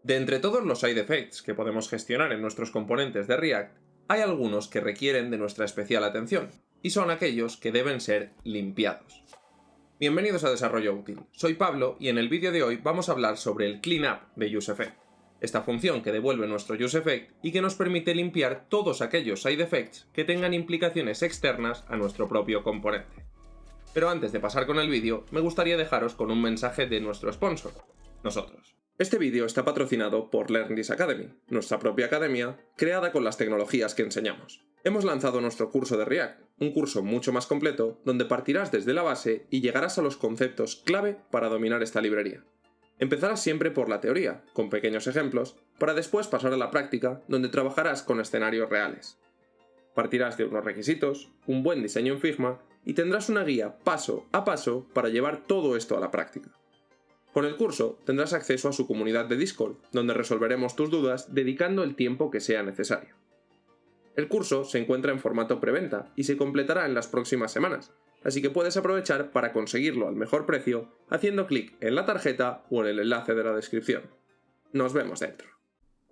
De entre todos los side effects que podemos gestionar en nuestros componentes de React, hay algunos que requieren de nuestra especial atención, y son aquellos que deben ser limpiados. Bienvenidos a Desarrollo Útil, soy Pablo y en el vídeo de hoy vamos a hablar sobre el cleanup de UseEffect, esta función que devuelve nuestro UseEffect y que nos permite limpiar todos aquellos side effects que tengan implicaciones externas a nuestro propio componente. Pero antes de pasar con el vídeo, me gustaría dejaros con un mensaje de nuestro sponsor, nosotros. Este vídeo está patrocinado por LearnThis Academy, nuestra propia academia, creada con las tecnologías que enseñamos. Hemos lanzado nuestro curso de React, un curso mucho más completo, donde partirás desde la base y llegarás a los conceptos clave para dominar esta librería. Empezarás siempre por la teoría, con pequeños ejemplos, para después pasar a la práctica, donde trabajarás con escenarios reales. Partirás de unos requisitos, un buen diseño en Figma, y tendrás una guía paso a paso para llevar todo esto a la práctica. Con el curso tendrás acceso a su comunidad de Discord, donde resolveremos tus dudas dedicando el tiempo que sea necesario. El curso se encuentra en formato preventa y se completará en las próximas semanas, así que puedes aprovechar para conseguirlo al mejor precio haciendo clic en la tarjeta o en el enlace de la descripción. Nos vemos dentro.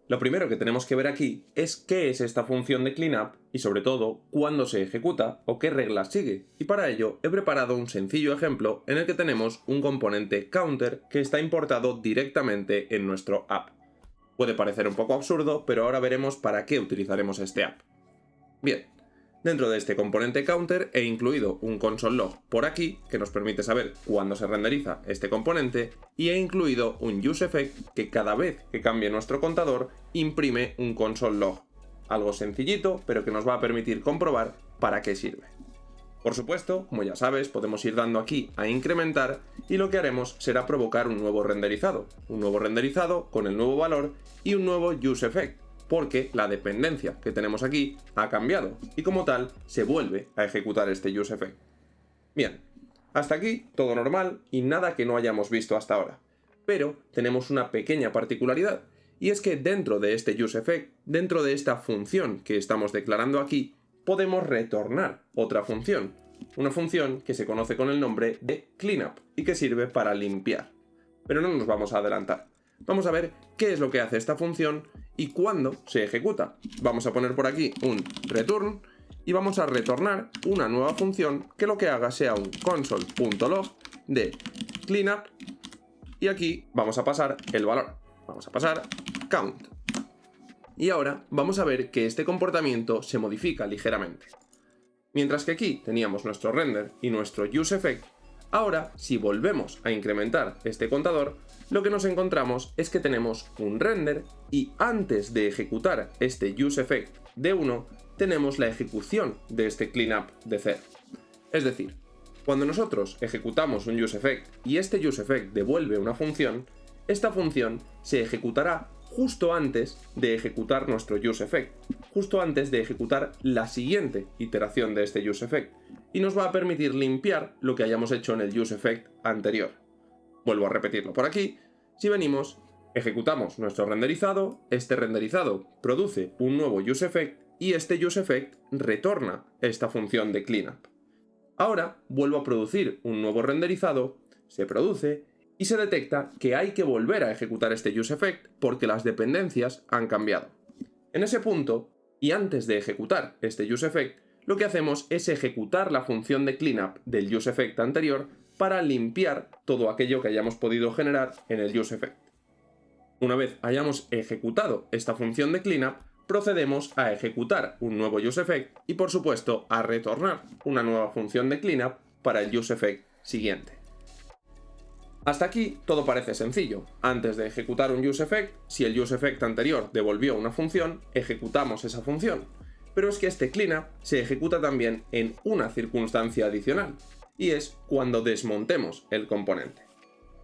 Lo primero que tenemos que ver aquí es qué es esta función de cleanup y sobre todo cuándo se ejecuta o qué reglas sigue, y para ello he preparado un sencillo ejemplo en el que tenemos un componente counter que está importado directamente en nuestro app. Puede parecer un poco absurdo, pero ahora veremos para qué utilizaremos este app. Bien, dentro de este componente counter he incluido un console log por aquí que nos permite saber cuándo se renderiza este componente y he incluido un UseEffect que cada vez que cambie nuestro contador imprime un console log. Algo sencillito, pero que nos va a permitir comprobar para qué sirve. Por supuesto, como ya sabes, podemos ir dando aquí a incrementar y lo que haremos será provocar un nuevo renderizado con el nuevo valor y un nuevo UseEffect, porque la dependencia que tenemos aquí ha cambiado y como tal se vuelve a ejecutar este UseEffect. Bien, hasta aquí todo normal y nada que no hayamos visto hasta ahora, pero tenemos una pequeña particularidad y es que dentro de este UseEffect, dentro de esta función que estamos declarando aquí, podemos retornar otra función, una función que se conoce con el nombre de cleanup y que sirve para limpiar. Pero no nos vamos a adelantar. Vamos a ver qué es lo que hace esta función y cuándo se ejecuta. Vamos a poner por aquí un return y vamos a retornar una nueva función que lo que haga sea un console.log de cleanup y aquí vamos a pasar el valor. Vamos a pasar count. Y ahora vamos a ver que este comportamiento se modifica ligeramente. Mientras que aquí teníamos nuestro render y nuestro UseEffect, ahora si volvemos a incrementar este contador, lo que nos encontramos es que tenemos un render y antes de ejecutar este UseEffect de 1, tenemos la ejecución de este cleanup de 0. Es decir, cuando nosotros ejecutamos un UseEffect y este UseEffect devuelve una función, esta función se ejecutará justo antes de ejecutar nuestro UseEffect, justo antes de ejecutar la siguiente iteración de este UseEffect, y nos va a permitir limpiar lo que hayamos hecho en el UseEffect anterior. Vuelvo a repetirlo por aquí. Si venimos, ejecutamos nuestro renderizado, este renderizado produce un nuevo UseEffect y este UseEffect retorna esta función de cleanup. Ahora vuelvo a producir un nuevo renderizado, se produce y se detecta que hay que volver a ejecutar este UseEffect porque las dependencias han cambiado. En ese punto, y antes de ejecutar este UseEffect, lo que hacemos es ejecutar la función de cleanup del UseEffect anterior para limpiar todo aquello que hayamos podido generar en el UseEffect. Una vez hayamos ejecutado esta función de cleanup, procedemos a ejecutar un nuevo UseEffect y por supuesto a retornar una nueva función de cleanup para el UseEffect siguiente. Hasta aquí todo parece sencillo. Antes de ejecutar un UseEffect, si el UseEffect anterior devolvió una función, ejecutamos esa función. Pero es que este cleanup se ejecuta también en una circunstancia adicional, y es cuando desmontemos el componente.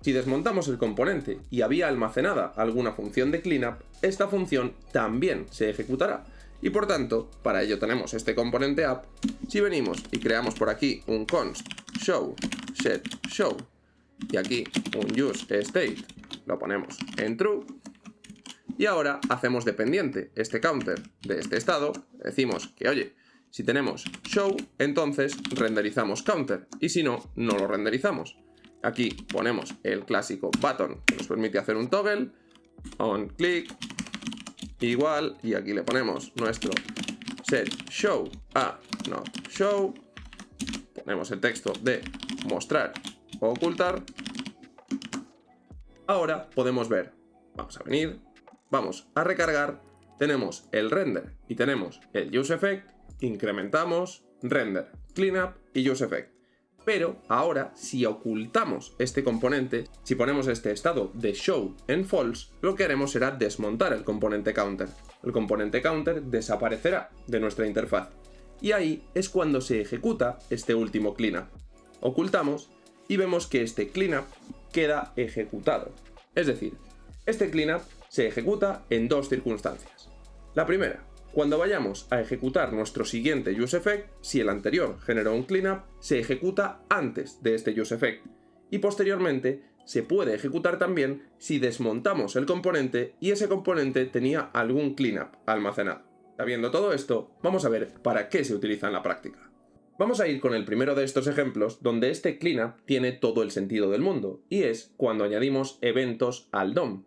Si desmontamos el componente y había almacenada alguna función de cleanup, esta función también se ejecutará. Y por tanto, para ello tenemos este componente app. Si venimos y creamos por aquí un const show set show y aquí un useState, lo ponemos en true y ahora hacemos dependiente este counter de este estado, decimos que oye, si tenemos show, entonces renderizamos counter y si no, no lo renderizamos. Aquí ponemos el clásico button que nos permite hacer un toggle, onClick igual, y aquí le ponemos nuestro set show a not show, ponemos el texto de mostrar o ocultar. Ahora podemos ver, vamos a venir, vamos a recargar, tenemos el render y tenemos el useEffect, incrementamos, render, cleanup y useEffect. Pero ahora, si ocultamos este componente, si ponemos este estado de show en false, lo que haremos será desmontar el componente counter. El componente counter desaparecerá de nuestra interfaz. Y ahí es cuando se ejecuta este último cleanup. Ocultamos y vemos que este cleanup queda ejecutado. Es decir, este cleanup se ejecuta en dos circunstancias. La primera, cuando vayamos a ejecutar nuestro siguiente useEffect, si el anterior generó un cleanup, se ejecuta antes de este useEffect. Y posteriormente se puede ejecutar también si desmontamos el componente y ese componente tenía algún cleanup almacenado. Sabiendo todo esto, vamos a ver para qué se utiliza en la práctica. Vamos a ir con el primero de estos ejemplos donde este cleanup tiene todo el sentido del mundo, y es cuando añadimos eventos al DOM.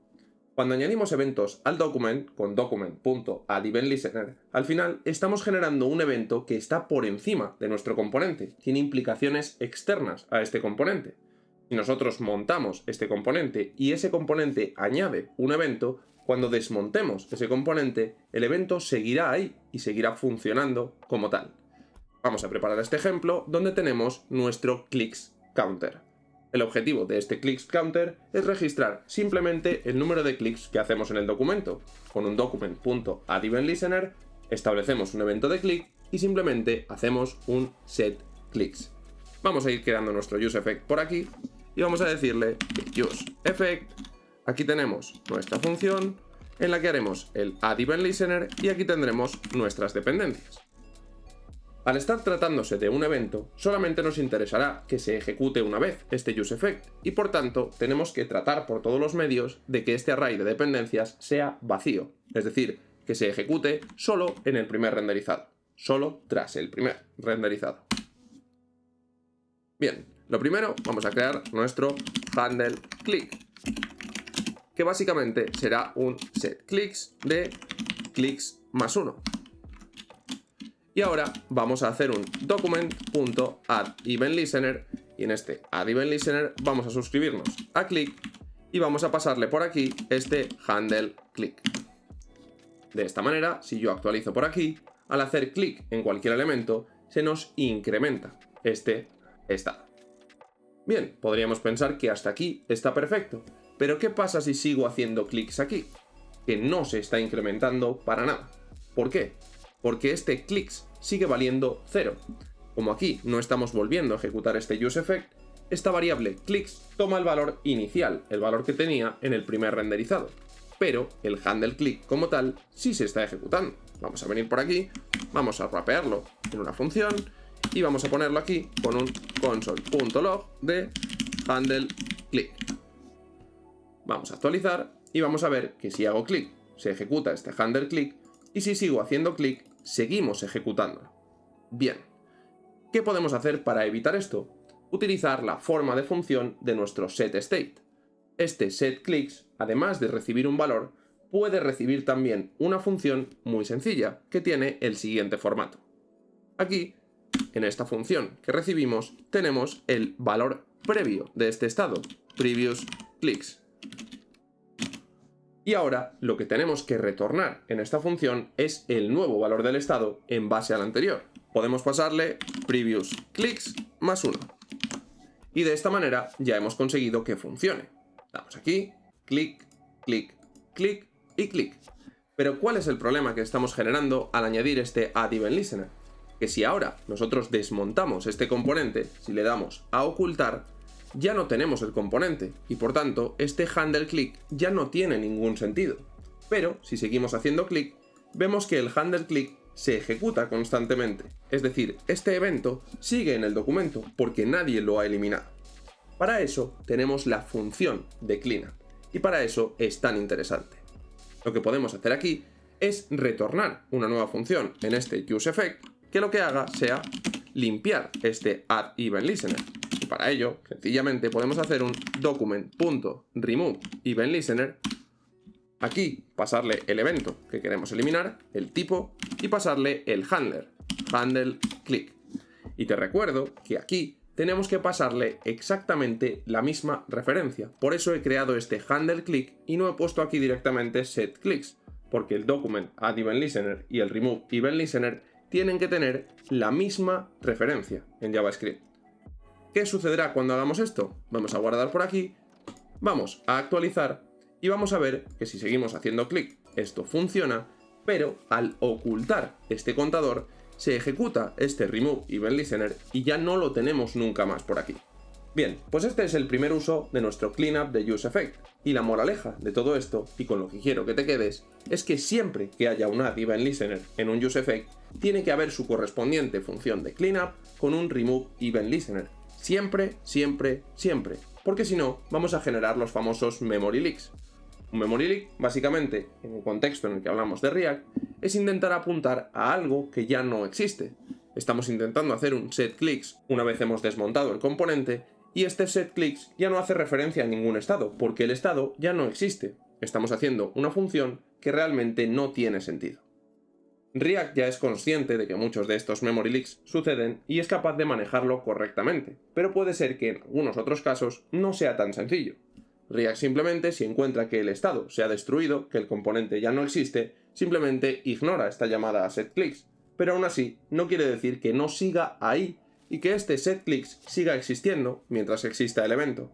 Cuando añadimos eventos al document con document.addEventListener, al final estamos generando un evento que está por encima de nuestro componente, tiene implicaciones externas a este componente. Si nosotros montamos este componente y ese componente añade un evento, cuando desmontemos ese componente, el evento seguirá ahí y seguirá funcionando como tal. Vamos a preparar este ejemplo donde tenemos nuestro clicks counter. El objetivo de este clicks counter es registrar simplemente el número de clics que hacemos en el documento. Con un document.addEventListener establecemos un evento de clic y simplemente hacemos un set clicks. Vamos a ir creando nuestro useEffect por aquí y vamos a decirle que useEffect, aquí tenemos nuestra función en la que haremos el addEventListener y aquí tendremos nuestras dependencias. Al estar tratándose de un evento, solamente nos interesará que se ejecute una vez este useEffect y por tanto tenemos que tratar por todos los medios de que este array de dependencias sea vacío, es decir, que se ejecute solo en el primer renderizado, solo tras el primer renderizado. Bien, lo primero vamos a crear nuestro handle click, que básicamente será un set clicks de clicks más 1. Y ahora vamos a hacer un document.addEventListener y en este addEventListener vamos a suscribirnos a click y vamos a pasarle por aquí este handle click. De esta manera, si yo actualizo por aquí, al hacer clic en cualquier elemento, se nos incrementa este estado. Bien, podríamos pensar que hasta aquí está perfecto, pero ¿qué pasa si sigo haciendo clics aquí? Que no se está incrementando para nada. ¿Por qué? Porque este clicks sigue valiendo 0. Como aquí no estamos volviendo a ejecutar este useEffect, esta variable clicks toma el valor inicial, el valor que tenía en el primer renderizado. Pero el handle click como tal sí se está ejecutando. Vamos a venir por aquí, vamos a wrapearlo en una función y vamos a ponerlo aquí con un console.log de handle click. Vamos a actualizar y vamos a ver que si hago clic se ejecuta este handle click y si sigo haciendo clic seguimos ejecutándolo. Bien, ¿qué podemos hacer para evitar esto? Utilizar la forma de función de nuestro setState. Este setClicks, además de recibir un valor, puede recibir también una función muy sencilla que tiene el siguiente formato. Aquí, en esta función que recibimos, tenemos el valor previo de este estado, previous clicks. Y ahora lo que tenemos que retornar en esta función es el nuevo valor del estado en base al anterior. Podemos pasarle previous clicks más 1. Y de esta manera ya hemos conseguido que funcione. Damos aquí, clic, clic, clic y clic. Pero ¿cuál es el problema que estamos generando al añadir este addEventListener? Que si ahora nosotros desmontamos este componente, si le damos a ocultar, ya no tenemos el componente y por tanto este handle click ya no tiene ningún sentido. Pero si seguimos haciendo clic, vemos que el handle click se ejecuta constantemente, es decir, este evento sigue en el documento porque nadie lo ha eliminado. Para eso tenemos la función de cleanup y para eso es tan interesante. Lo que podemos hacer aquí es retornar una nueva función en este useEffect que lo que haga sea limpiar este addEventListener. Y para ello, sencillamente podemos hacer un document.removeEventListener Aquí pasarle el evento que queremos eliminar, el tipo, y pasarle el handler, handle click. Y te recuerdo que aquí tenemos que pasarle exactamente la misma referencia. Por eso he creado este handle click y no he puesto aquí directamente set clicks, porque el document add event listener y el remove event listener tienen que tener la misma referencia en JavaScript. ¿Qué sucederá cuando hagamos esto? Vamos a guardar por aquí, vamos a actualizar y vamos a ver que si seguimos haciendo clic, esto funciona, pero al ocultar este contador, se ejecuta este remove event listener y ya no lo tenemos nunca más por aquí. Bien, pues este es el primer uso de nuestro cleanup de useEffect. Y la moraleja de todo esto, y con lo que quiero que te quedes, es que siempre que haya un add event listener en un useEffect, tiene que haber su correspondiente función de cleanup con un remove event listener. Siempre, siempre, siempre. Porque si no, vamos a generar los famosos memory leaks. Un memory leak, básicamente, en el contexto en el que hablamos de React, es intentar apuntar a algo que ya no existe. Estamos intentando hacer un setClicks una vez hemos desmontado el componente, y este setClicks ya no hace referencia a ningún estado, porque el estado ya no existe. Estamos haciendo una función que realmente no tiene sentido. React ya es consciente de que muchos de estos memory leaks suceden y es capaz de manejarlo correctamente, pero puede ser que en algunos otros casos no sea tan sencillo. React simplemente, si encuentra que el estado se ha destruido, que el componente ya no existe, simplemente ignora esta llamada a setClicks, pero aún así no quiere decir que no siga ahí y que este setClicks siga existiendo mientras exista el evento.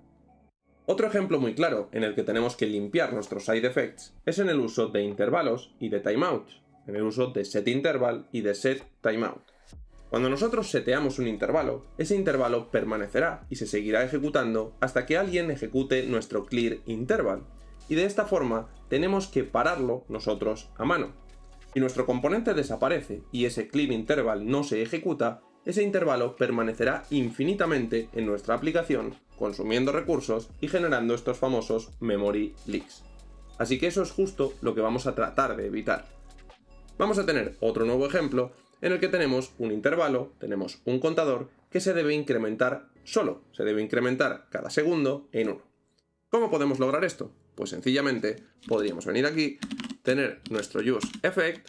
Otro ejemplo muy claro en el que tenemos que limpiar nuestros side effects es en el uso de intervalos y de timeouts, en el uso de setInterval y de setTimeout. Cuando nosotros seteamos un intervalo, ese intervalo permanecerá y se seguirá ejecutando hasta que alguien ejecute nuestro clearInterval, y de esta forma tenemos que pararlo nosotros a mano. Si nuestro componente desaparece y ese clearInterval no se ejecuta, ese intervalo permanecerá infinitamente en nuestra aplicación, consumiendo recursos y generando estos famosos memory leaks. Así que eso es justo lo que vamos a tratar de evitar. Vamos a tener otro nuevo ejemplo en el que tenemos un intervalo, tenemos un contador que se debe incrementar solo, se debe incrementar cada segundo en 1. ¿Cómo podemos lograr esto? Pues sencillamente podríamos venir aquí, tener nuestro useEffect,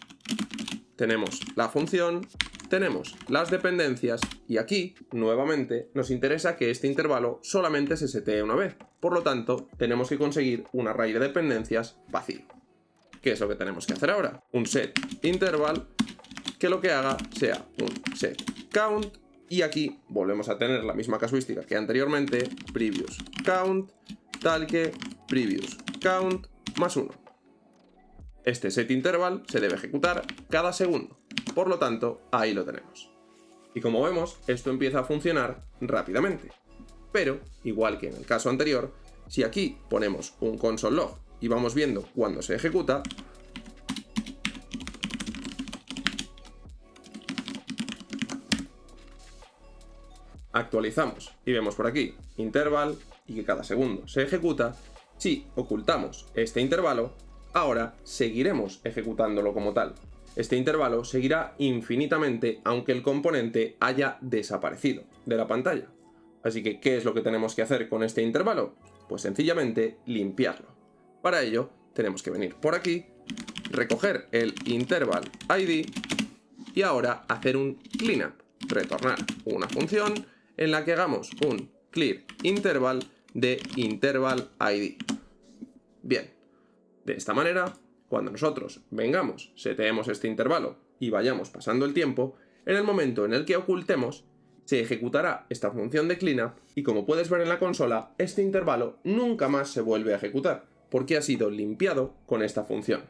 tenemos la función, tenemos las dependencias y aquí, nuevamente, nos interesa que este intervalo solamente se setee una vez. Por lo tanto, tenemos que conseguir un array de dependencias vacío. ¿Qué es lo que tenemos que hacer ahora? Un setInterval que lo que haga sea un setCount y aquí volvemos a tener la misma casuística que anteriormente, previous count, tal que previous count más 1. Este setInterval se debe ejecutar cada segundo, por lo tanto, ahí lo tenemos. Y como vemos, esto empieza a funcionar rápidamente. Pero, igual que en el caso anterior, si aquí ponemos un console log y vamos viendo cuándo se ejecuta, actualizamos y vemos por aquí interval y que cada segundo se ejecuta. Si ocultamos este intervalo, ahora seguiremos ejecutándolo como tal. Este intervalo seguirá infinitamente aunque el componente haya desaparecido de la pantalla. Así que, ¿qué es lo que tenemos que hacer con este intervalo? Pues sencillamente limpiarlo. Para ello, tenemos que venir por aquí, recoger el interval ID y ahora hacer un cleanup, retornar una función en la que hagamos un clearInterval de interval ID. Bien, de esta manera, cuando nosotros vengamos, seteemos este intervalo y vayamos pasando el tiempo, en el momento en el que ocultemos, se ejecutará esta función de cleanup y como puedes ver en la consola, este intervalo nunca más se vuelve a ejecutar, porque ha sido limpiado con esta función.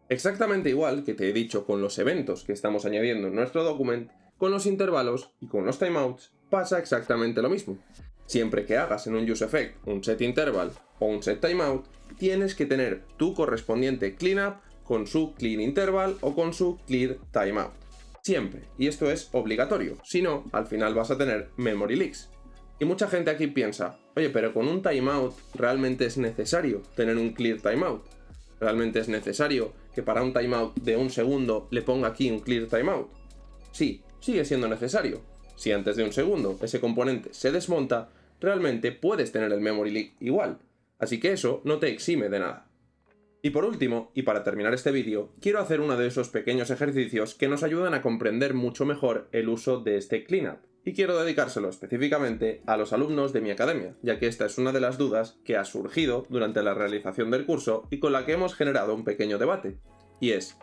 Exactamente igual que te he dicho con los eventos que estamos añadiendo en nuestro document, con los intervalos y con los timeouts pasa exactamente lo mismo. Siempre que hagas en un useEffect un setInterval o un setTimeout, tienes que tener tu correspondiente cleanup con su clearInterval o con su clearTimeout. Siempre. Y esto es obligatorio. Si no, al final vas a tener memory leaks. Y mucha gente aquí piensa, oye, pero con un timeout realmente es necesario tener un clearTimeout. ¿Realmente es necesario que para un timeout de 1 segundo le ponga aquí un clearTimeout? Sí, sigue siendo necesario. Si antes de 1 segundo ese componente se desmonta, realmente puedes tener el memory leak igual. Así que eso no te exime de nada. Y por último, y para terminar este vídeo, quiero hacer uno de esos pequeños ejercicios que nos ayudan a comprender mucho mejor el uso de este cleanup. Y quiero dedicárselo específicamente a los alumnos de mi academia, ya que esta es una de las dudas que ha surgido durante la realización del curso y con la que hemos generado un pequeño debate. Y es,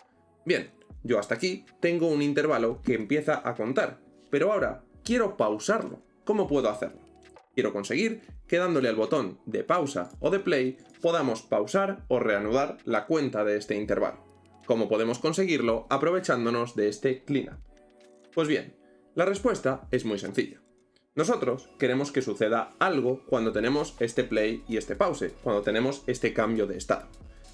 bien, yo hasta aquí tengo un intervalo que empieza a contar, pero ahora quiero pausarlo. ¿Cómo puedo hacerlo? Quiero conseguir que dándole al botón de pausa o de play podamos pausar o reanudar la cuenta de este intervalo. ¿Cómo podemos conseguirlo aprovechándonos de este cleanup? Pues bien, la respuesta es muy sencilla. Nosotros queremos que suceda algo cuando tenemos este play y este pause, cuando tenemos este cambio de estado.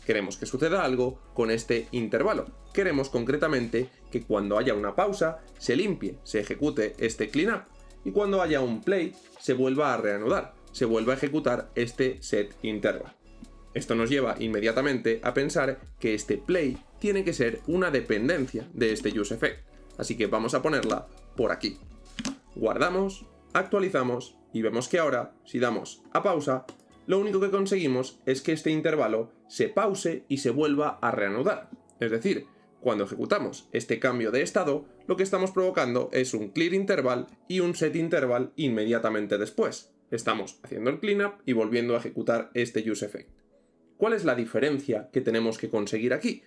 Queremos que suceda algo con este intervalo. Queremos concretamente que cuando haya una pausa se limpie, se ejecute este cleanup y cuando haya un play se vuelva a reanudar, se vuelva a ejecutar este set interval. Esto nos lleva inmediatamente a pensar que este play tiene que ser una dependencia de este useEffect, así que vamos a ponerla por aquí. Guardamos, actualizamos y vemos que ahora, si damos a pausa, lo único que conseguimos es que este intervalo se pause y se vuelva a reanudar. Es decir, cuando ejecutamos este cambio de estado, lo que estamos provocando es un clear interval y un set interval inmediatamente después. Estamos haciendo el cleanup y volviendo a ejecutar este useEffect. ¿Cuál es la diferencia que tenemos que conseguir aquí?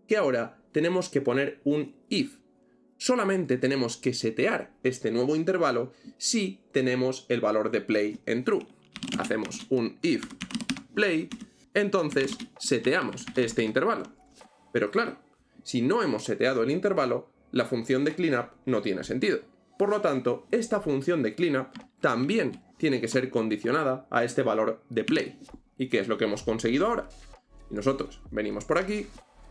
Que ahora tenemos que poner un if. Solamente tenemos que setear este nuevo intervalo si tenemos el valor de play en true. Hacemos un if play, entonces seteamos este intervalo. Pero claro, si no hemos seteado el intervalo, la función de cleanup no tiene sentido. Por lo tanto, esta función de cleanup también tiene que ser condicionada a este valor de play. ¿Y qué es lo que hemos conseguido ahora? Y nosotros venimos por aquí,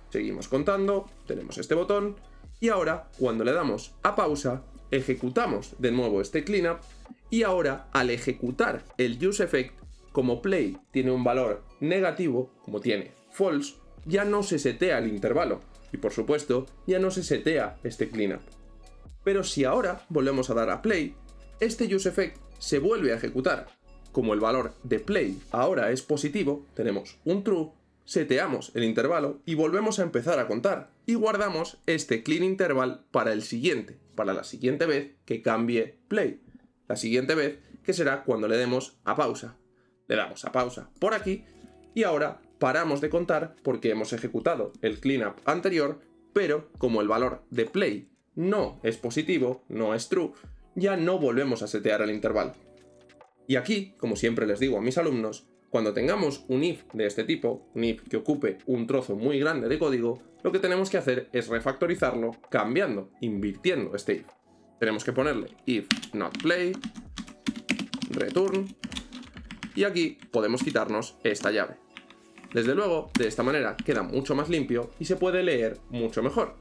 seguimos contando, tenemos este botón, y ahora, cuando le damos a pausa, ejecutamos de nuevo este cleanup, y ahora, al ejecutar el useEffect, como play tiene un valor negativo, como tiene false, ya no se setea el intervalo, y por supuesto, ya no se setea este cleanup. Pero si ahora volvemos a dar a play, este useEffect se vuelve a ejecutar. Como el valor de play ahora es positivo, tenemos un true, seteamos el intervalo y volvemos a empezar a contar. Y guardamos este clean interval para el siguiente, para la siguiente vez que cambie play. La siguiente vez que será cuando le demos a pausa. Le damos a pausa por aquí y ahora paramos de contar porque hemos ejecutado el cleanup anterior, pero como el valor de play no es positivo, no es true, ya no volvemos a setear el intervalo. Y aquí, como siempre les digo a mis alumnos, cuando tengamos un if de este tipo, un if que ocupe un trozo muy grande de código, lo que tenemos que hacer es refactorizarlo cambiando, invirtiendo este if. Tenemos que ponerle if not play, return, y aquí podemos quitarnos esta llave. Desde luego, de esta manera queda mucho más limpio y se puede leer mucho mejor.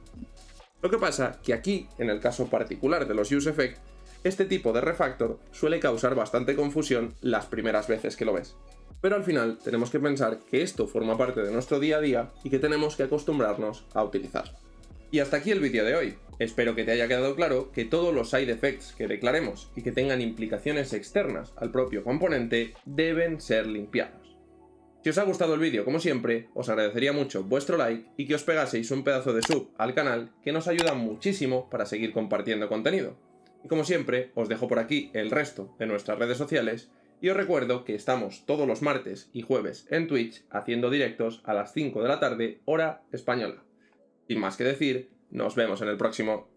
Lo que pasa que aquí, en el caso particular de los useEffect, este tipo de refactor suele causar bastante confusión las primeras veces que lo ves. Pero al final tenemos que pensar que esto forma parte de nuestro día a día y que tenemos que acostumbrarnos a utilizarlo. Y hasta aquí el vídeo de hoy. Espero que te haya quedado claro que todos los side effects que declaremos y que tengan implicaciones externas al propio componente deben ser limpiados. Si os ha gustado el vídeo, como siempre, os agradecería mucho vuestro like y que os pegaseis un pedazo de sub al canal, que nos ayuda muchísimo para seguir compartiendo contenido. Y como siempre, os dejo por aquí el resto de nuestras redes sociales y os recuerdo que estamos todos los martes y jueves en Twitch haciendo directos a las 5 de la tarde, hora española. Sin más que decir, nos vemos en el próximo.